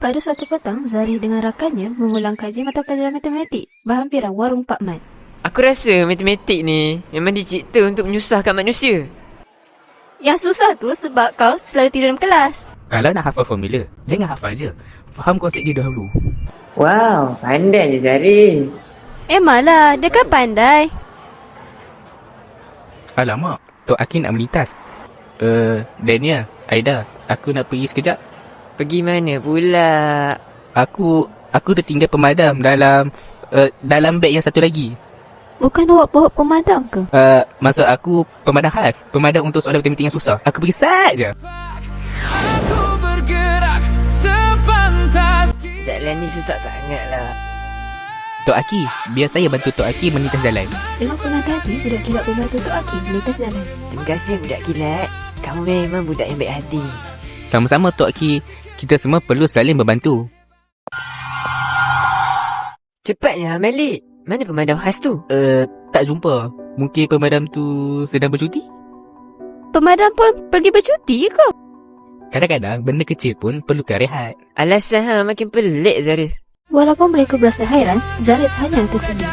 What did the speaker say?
Pada suatu petang, Zarif dengan rakannya mengulang kaji mata pelajaran matematik berhampiran warung Pak Man. Aku rasa matematik ni memang dicipta untuk menyusahkan manusia. Yang susah tu sebab kau selalu tidur dalam kelas. Kalau nak hafal formula, jangan hafal je. Faham konsep dia dahulu. Wow, pandai je Zarif. Malah, dia kan pandai. Alamak, Tok Aki nak melintas. Daniel, Aida, aku nak pergi sekejap. Pergi mana pula? Aku tertinggal pemadam dalam beg yang satu lagi. Bukan awak bawa pemadam ke? Maksud aku pemadam khas. Pemadam untuk soalan matematik yang susah. Aku pergi saja. Aku bergerak sepantas. Jalan ni susah sangat lah. Tok Aki, biar saya bantu Tok Aki melintas jalan. Dengan penuh hati, budak kilat membantu Tok Aki melintas jalan. Terima kasih budak kilat. Kamu memang budak yang baik hati. Sama-sama Tok Aki. Kita semua perlu saling membantu. Cepatnya Malik. Mana pemadam khas tu? Tak jumpa. Mungkin pemadam tu sedang bercuti? Pemadam pun pergi bercuti ke? Kadang-kadang benda kecil pun perlukan rehat. Alasan makin pelik Zarif. Walaupun mereka berasa hairan, Zarif hanya tersenyum.